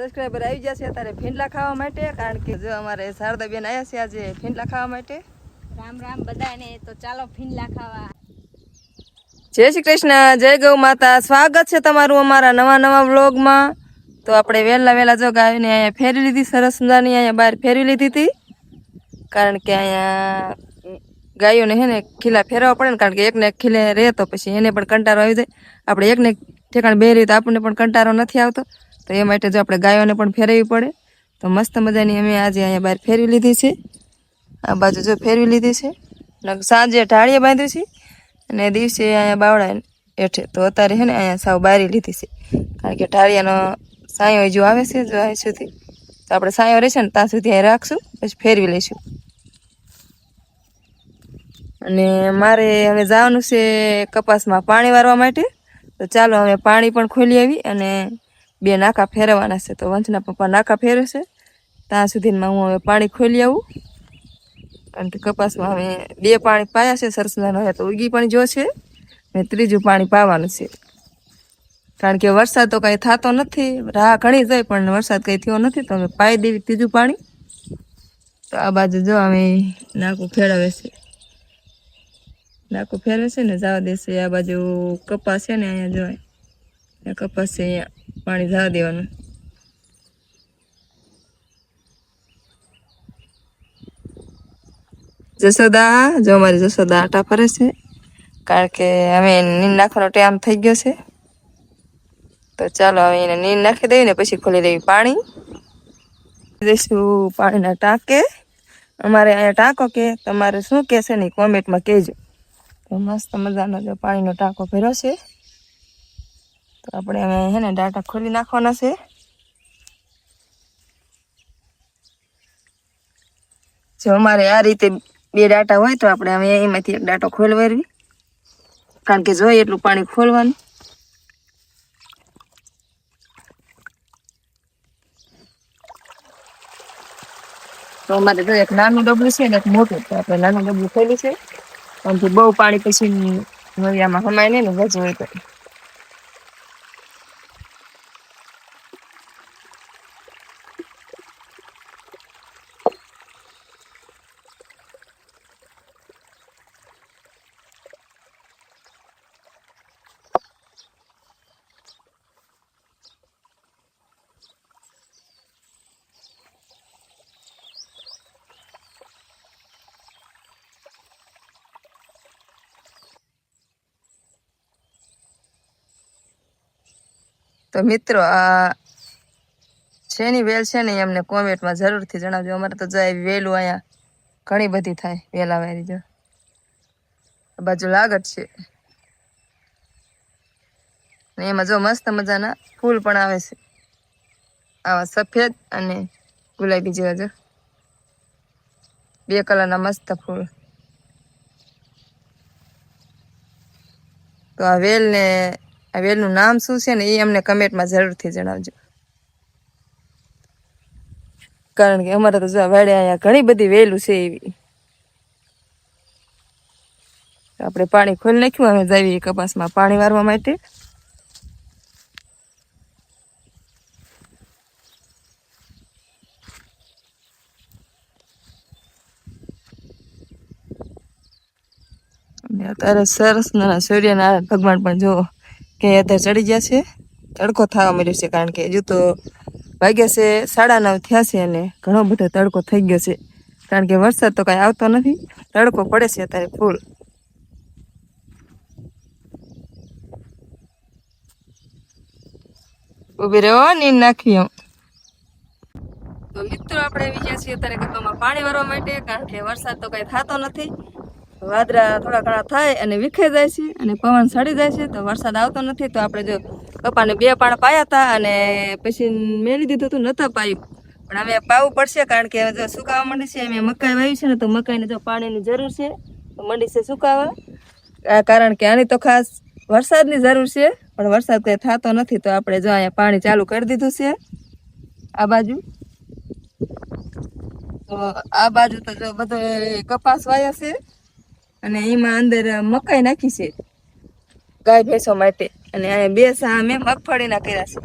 Subscriber આવી જશે અત્યારે ફીંડલા ખાવા માટે, કારણ કે જો અમારે શારદાબેન આવ્યા છે આજે ફીંડલા ખાવા માટે. રામ રામ બધાને. તો ચાલો ફીંડલા ખાવા. જય શ્રી કૃષ્ણ, જય ગૌ માતા. સ્વાગત છે તમારું અમારા નવા વ્લોગમાં. તો આપણે વહેલા જો ગાયોને અહીંયા ફેરવી લીધી, સરસ મજાની અહીંયા બહાર ફેરવી લીધી હતી, કારણ કે અહીંયા ગાયોને હે ને ખીલા ફેરવા પડે ને, કારણ કે એકને એક ખીલે રહે તો પછી એને પણ કંટારો આવી જાય. આપણે એકને ઠેકાણ બે રહી તો આપણને પણ કંટારો નથી આવતો, તો એ માટે જો આપણે ગાયોને પણ ફેરવવી પડે. તો મસ્ત મજાની અમે આજે અહીંયા બહાર ફેરવી લીધી છે. આ બાજુ જો ફેરવી લીધી છે, સાંજે ઢાળીએ બાંધી છે અને દિવસે અહીંયા બાવળા હેઠે. તો અત્યારે છે ને અહીંયા સાવ બારી લીધી છે, કારણ કે ઢાળિયાનો સાયો જો આવે છે જો અહીં સુધી, તો આપણે સાયો રહેશે ને ત્યાં સુધી અહીં રાખશું, પછી ફેરવી લઈશું. અને મારે હવે જવાનું છે કપાસમાં પાણી વારવા માટે. તો ચાલો હવે પાણી પણ ખોલી આવી અને બે નાકા ફેરવવાના છે. તો વંશના પપ્પા નાકા ફેરવશે, ત્યાં સુધીમાં હું હવે પાણી ખોલી આવું, કારણ કે કપાસમાં હવે બે પાણી પાયા છે સરસ મજાનો, હવે તો ઉગી પણ જો છે ને ત્રીજું પાણી પાવાનું છે, કારણ કે વરસાદ તો કંઈ થતો નથી. રાહ ઘણી જાય પણ વરસાદ કંઈ થયો નથી, તો હવે પાઈ દેવી ત્રીજું પાણી. તો આ બાજુ જો અમે નાકું ફેરવે છે, નાકું ફેરવે છે ને જવા દેશે. આ બાજુ કપાસ છે ને અહીંયા જોવાય, કપાસ છે અહીંયા પાણી જવા દેવાનું. જસોદા જો અમારી જસોદા આટા ફરે છે, કારણ કે હવે નીંદ નાખવાનો ટાઈમ થઈ ગયો છે. તો ચાલો હવે એને નીંદ નાખી દઈએ ને પછી ખોલી દેવી પાણી. દઈશું પાણીના ટાંકે. અમારે અહીંયા ટાંકો કે તમારે શું કહેશે ને કોમેન્ટમાં કહેજો. તો મસ્ત મજાનો જો પાણીનો ટાંકો ભર્યો છે. તો આપણે હવે હે ને ડાટા ખોલી નાખવાના છે. જો અમારે આ રીતે બે ડાટા હોય તો આપણે હવે એમાંથી એક ડાટો ખોલવારવી, કારણ કે જોઈએ એટલું પાણી ખોલવાનું. તો અમારે જો એક નાનું ડબલું છે ને એક મોટું, તો આપણે નાનું ડબલું ખોલ્યું છે, કારણ કે બહુ પાણી પછી નળિયામાં હમાય નહીં ને વજુ હોય તો. તો મિત્રો આ શેની વેલ છે ને એમને કોમેન્ટમાં જરૂરથી જણાવજો. અમારે તો જાય વેલું અહીંયા ઘણી બધી થાય વેલા વારી. જો આ બાજુ લાગત છે ને એમાં જો મસ્ત મજાના ફૂલ પણ આવે છે, આવા સફેદ અને ગુલાબી જેવા. જો બે કલરના મસ્ત ફૂલ. તો આ વેલનું નામ શું છે ને એ અમને કમેન્ટમાં જરૂરથી જણાવજો, કારણ કે અમારે તો જો વાડે અહીંયા ઘણી બધી વેલું છે એવી. આપણે પાણી ખોલી નાખ્યું, હવે જઈએ કપાસમાં પાણી વારવા માટે. અત્યારે સરસ નાના સૂર્યનારાયણ ભગવાન પણ જો કે અત્યારે ચડી ગયા છે, તડકો થવા મળ્યો છે, કારણ કે હજુ તો વાગ્યા છે 9:30 થયા છે અને ઘણો બધો તડકો થઈ ગયો છે, કારણ કે વરસાદ તો કાંઈ આવતો નથી, તડકો પડે છે અત્યારે ફૂલ. ઉભી રહ્યો નીંદ નાખવી એમ. તો મિત્રો આપણે આવી ગયા છીએ અત્યારે કપામાં પાણી વારવા માટે, કારણ કે વરસાદ તો કાંઈ થતો નથી. વાદળા થોડા ઘણા થાય અને વિખાઈ જાય છે અને પવન સડી જાય છે, તો વરસાદ આવતો નથી. તો આપણે જો કપાને બે પાણ પાયા હતા અને પછી મેલી દીધું હતું, નતા પાયું, પણ હવે પાવું પડશે, કારણ કે જો સુકાવા માંડી છે. અમે મકાઈ વાવી છે ને, તો મકાઈને જો પાણીની જરૂર છે, તો મંડી છે સુકાવા. કારણ કે આની તો ખાસ વરસાદની જરૂર છે, પણ વરસાદ કંઈ થતો નથી. તો આપણે જો અહીંયા પાણી ચાલુ કરી દીધું છે આ બાજુ. તો આ બાજુ તો જો બધો કપાસ વાયા છે અને એમાં અંદર મકાઈ નાખી છે ગાય ભેંસો માટે, અને અહીંયા બે સા અમે મગફળીના કર્યા છે.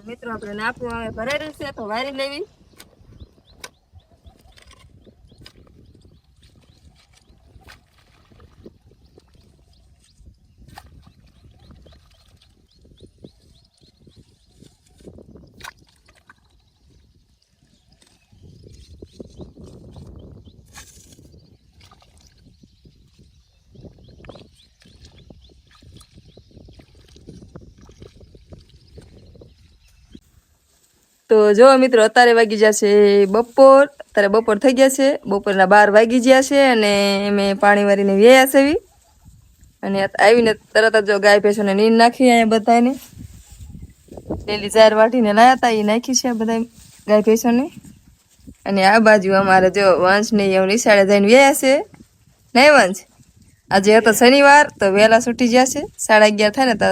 મિત્રો આપણે નાખવું હવે ભરેલું છે તો વારી લેવી. તો જો મિત્રો અત્યારે વાગી જશે બપોર. અત્યારે બપોર થઈ ગયા છે. બપોરના 12 વાગી ગયા છે અને મેં પાણી વારીને વ્યાયા છે. અને આવીને તરત જ જો ગાય ભેંસોને નીંદ નાખી અહીંયા બધાને. લીલી ઝાર વાટીને લાયા હતા એ નાખી છે બધા ગાય ભેંસોને. અને આ બાજુ અમારે જો વંશને એવું નિશાળે જઈને વ્યાયા છે. નહીં વંશ? આજે હતો શનિવાર તો વહેલા છૂટી જશે. 11:30 થાય ને તો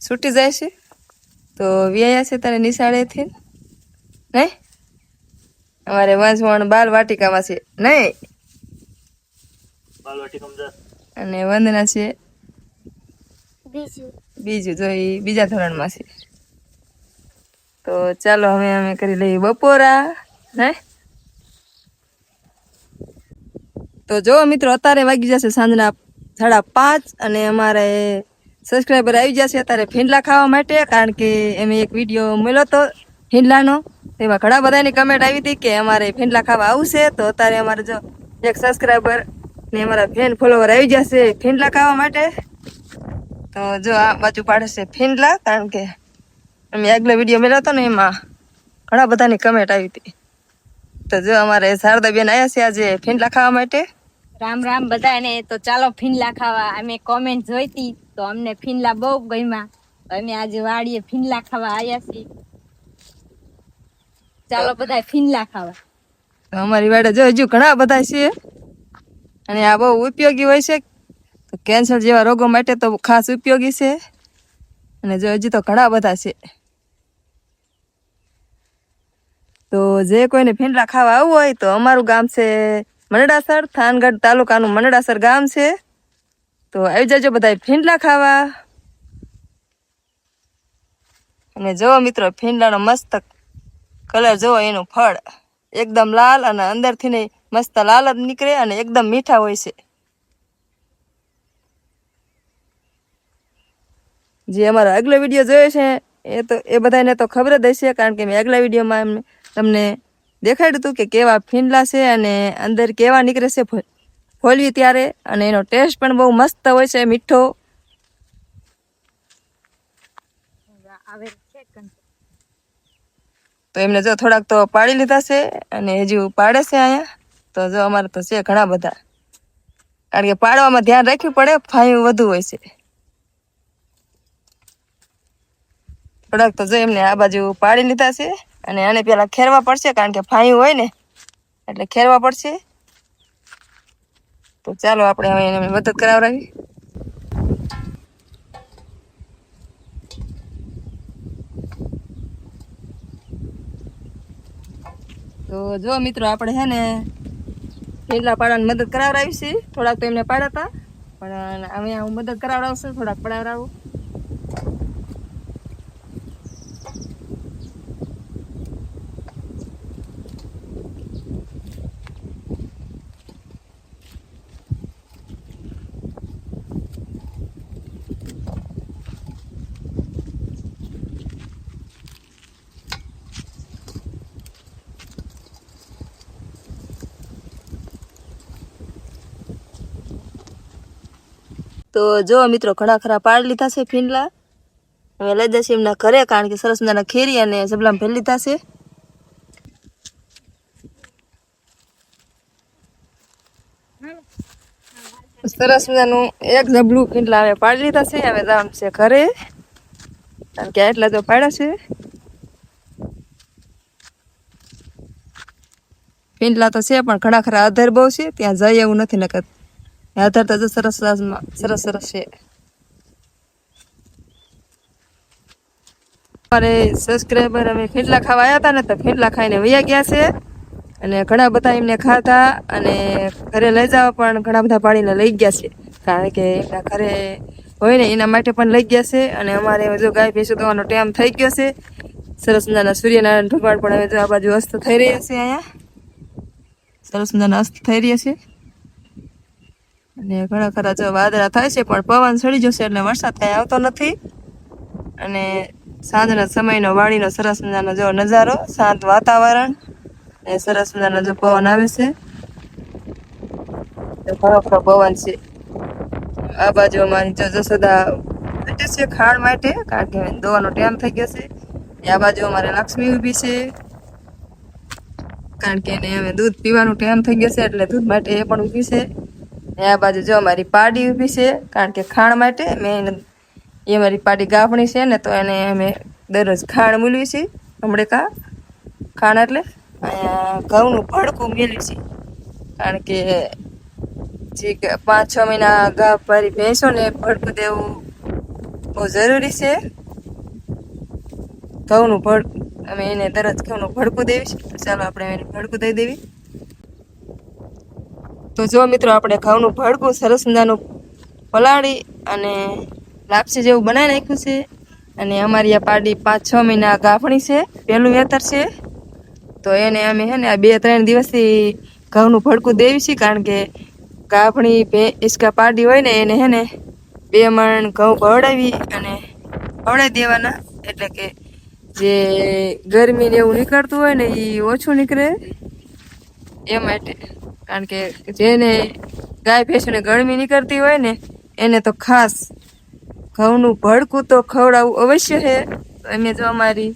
છૂટી જાય છે. તો વ્યાયા છે તારે નિશાળેથી નહીં? અમારે વંશવણ બાલ વાટિકામાં છે નહીં? અને વંદના છે બીજું જો એ બીજા ધોરણમાં છે. તો ચાલો હવે અમે કરી લઈએ બપોરા. હે તો જો મિત્રો અત્યારે વાગી જશે સાંજના 5:30 અને અમારે સબસ્ક્રાઈબર આવી જશે અત્યારે ફીંડલા ખાવા માટે. કારણ કે અમે એક વિડીયો મળ્યો હતો ફીંડલાનો, તેમાં ઘણા બધાની કમેન્ટ આવી હતી કે અમારે ફીંડલા ખાવા આવશે. તો અત્યારે અમારે જો એક સબસ્ક્રાઈબર ને અમારા ફેન ફોલોવર આવી જશે ફીંડલા ખાવા માટે. તો જો આ બાજુ પાડે છે ફીંડલા, કારણ કે અમે આગલો વિડીયો મળ્યો હતો ને એમાં ઘણા બધાની કમેન્ટ આવી હતી. તો જો અમારે શારદાબેન આવ્યા છે આજે ફીંડલા ખાવા માટે. રામ રામ બધાને. તો ચાલો ફીંડલા ખાવા. અમે કોમેન્ટ જોઈતી તો અમને ફીંડલા બહુ ગમ્યા. અમે આજે વાડીએ ફીંડલા ખાવા આવ્યા છીએ. ચાલો બધા ફીંડલા ખાવા. તો અમારી વાડે જો હજુ ઘણા બધા છે અને આ બહુ ઉપયોગી હોય છે. તો કેન્સર જેવા રોગો માટે તો ખાસ ઉપયોગી છે. અને જો હજી તો ઘણા બધા છે. તો જે કોઈને ફીંડલા ખાવા આવવું હોય તો અમારું ગામ છે મનડાસર, થાનગઢ તાલુકાનું મનડાસર ગામ છે. તો આવી જજો બધા ફીંડલા ખાવા. અને જો મિત્રો ફીંડલાનો મસ્ત કલર જોવો, એનું ફળ એકદમ લાલ અને અંદરથી ને મસ્ત લાલ જ નીકળે અને એકદમ મીઠા હોય છે. જે અમારો આગલો વિડીયો જોયો છે એ બધાને તો ખબર જ હશે, કારણ કે મેં આગલા વિડીયોમાં તમને દેખાડ્યું હતું કે કેવા ફીંડલા છે અને અંદર કેવા નીકળે છે ફોલવી ત્યારે. અને એનો ટેસ્ટ પણ બહુ મસ્ત હોય છે, મીઠો. તો એમને જો થોડાક તો પાડી લીધા છે અને હજુ પાડે છે અહીંયા. તો જો અમારે તો છે ઘણા બધા, કારણ કે પાડવામાં ધ્યાન રાખવું પડે, ફાયું વધુ હોય છે. થોડાક તો જો એમને આ બાજુ પાડી લીધા છે અને આને પેલા ખેરવા પડશે, કારણ કે ફાયું હોય ને એટલે ખેરવા પડશે. તો ચાલો આપણે હવે એને મદદ કરાવડાવી. તો જો મિત્રો આપણે છે ને ફીંડલા પાડવાની મદદ કરાવડાવી છે. થોડાક તો એમને પાડતા, પણ હવે હું મદદ કરાવડાવશું, થોડાક પડાવડાવું. તો જો મિત્રો ઘણા ખરા પાડી લીધા છે ફીંડલા. હવે લઈ જશે એમના ઘરે, કારણ કે સરસ મજાના ખેરી અને જબલામાં ભરી લીધા છે. સરસ મજાનું એક જબલું ફીંડલા હવે પાડી લીધા છે. હવે જવાનું છે ઘરે, કારણ કે એટલા તો પાડ્યા છે. ફીંડલા તો છે પણ ઘણા ખરા અધર બહુ છે, ત્યાં જાય એવું નથી. નકર અધર તો સરસ સરસ સરસ છે. અમારે સબસ્ક્રાઈબર અમે ફીંડલા ખાવા આવ્યા હતા ને, તો ફીંડલા ખાઈને વયા ગયા છે. અને ઘણા બધા એમને ખાધા અને ઘરે લઈ જવા પણ ઘણા બધા પાડીને લઈ ગયા છે, કારણ કે એમના ઘરે હોય ને એના માટે પણ લઈ ગયા છે. અને અમારે જો ગાય ભેંસો દોવાનો ટાઈમ થઈ ગયો છે, સરસ મજાના સૂર્યનારાયણ ભગવાન પણ હવે જો આ બાજુ અસ્ત થઈ રહ્યા છે. અહીંયા સરસ મજાના અસ્ત થઈ રહ્યા છે અને ઘણા ખરા જો વાદળા થાય છે પણ પવન ચડી જશે એટલે વરસાદ કઈ આવતો નથી. અને સાંજના સમયનો વાડીનો સરસ મજાનો જો નજારો, શાંત વાતાવરણ અને સરસ મજાનો જો પવન આવે છે. ઘણો ખરો પવન છે. આ બાજુ અમારી જો જસોદા બેઠે છે ખાણ માટે, કારણ કે દોવાનો ટાઈમ થઈ ગયો છે. આ બાજુ અમારે લક્ષ્મી ઊભી છે, કારણ કે એને હવે દૂધ પીવાનું ટાઈમ થઈ ગયો છે એટલે દૂધ માટે એ પણ ઊભી છે. આ બાજુ જો અમારી પાડી ઊભી છે, કારણ કે ખાણ માટે એ અમારી પાડી ગાભણી છે ને, તો એને અમે દરરોજ ખાણ મૂલવી છે. હમણાં ખાણ એટલે અહીંયા ઘઉંનું ભડકું મેળવી છે, કારણ કે જે 5-6 મહિના ગાભ ભરી ભેંસો ને ભડકું દેવું બહુ જરૂરી છે. ઘઉંનું ભડકું અમે એને દરરોજ ઘઉંનું ભડકું દેવી છે. તો ચાલો આપણે એને ભડકું દઈ દેવી. તો જો મિત્રો આપણે ઘઉંનું ભડકું સરસ મજાનું પલાળી અને લાપસી જેવું બનાવી નાખ્યું છે. અને અમારી આ પાડી 5-6 મહિના ગાભણી છે, પહેલું વેતર છે. તો એને અમે હે ને આ 2-3 દિવસથી ઘઉંનું ભડકું દેવી છે, કારણ કે ગાભણી ઈસકા પાડી હોય ને એને હે ને 2 મણ ઘઉં ભવડાવી અને ખવડાવી દેવાના, એટલે કે જે ગરમી ને એવું નીકળતું હોય ને એ ઓછું નીકળે એ માટે. કારણ કે જેને ગાય ભેંસને ગરમી નીકળતી હોય ને એને તો ખાસ ઘઉંનું ભડકું તો ખવડાવવું અવશ્ય છે. અમે જો અમારી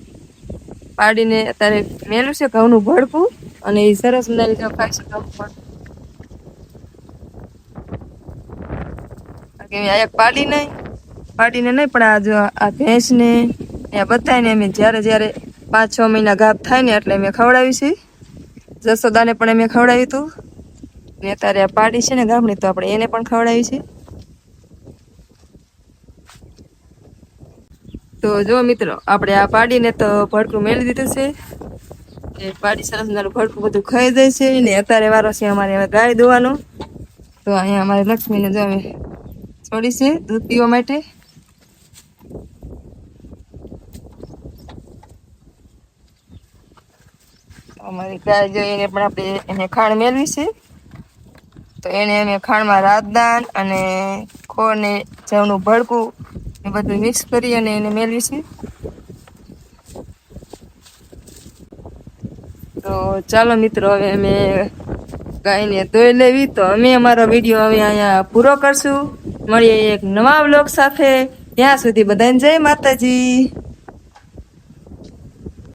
પાડીને અત્યારે મેલું છે ઘઉંનું ભડકું, અને એ સરસ મજાની જો ખાય છે ઘઉંનું ભડકું. એક પાડીને નહીં પણ આ જો આ ભેંસને એ બધાને અમે જ્યારે 5-6 મહિના ગાભ થાય ને એટલે અમે ખવડાવી છે. જસોદાને પણ અમે ખવડાવ્યું હતું, ને અત્યારે આ પાડી છે ને ગાભણી, તો આપણે એને પણ ખવડાવી છે. તો જો મિત્રો આપણે આ પાડીને તો ભડકું મેળવી દીધું છે. એ પાડી સરસ મજાનું ભડકું બધું ખાઈ જાય છે. ને અત્યારે વારો છે અમારે હવે ગાય દોવાનો. તો અહીંયા અમારી લક્ષ્મીને જો અમે છોડી છે દૂધ પીવા માટે. અમારી ગાય જો એને પણ આપણે એને ખાણ મેળવી છે. તો એને અમે ખાણમાં રાજદાન અને ખોળ ને જવનું ભડકું એ બધું મિક્સ કરી અને એને મેળવી છે. તો ચાલો મિત્રો હવે અમે ગાયને ધોઈ લેવી. તો અમે અમારો વિડીયો હવે અહીંયા પૂરો કરશું. મળીએ એક નવા વ્લોગ સાથે. ત્યાં સુધી બધાને જય માતાજી.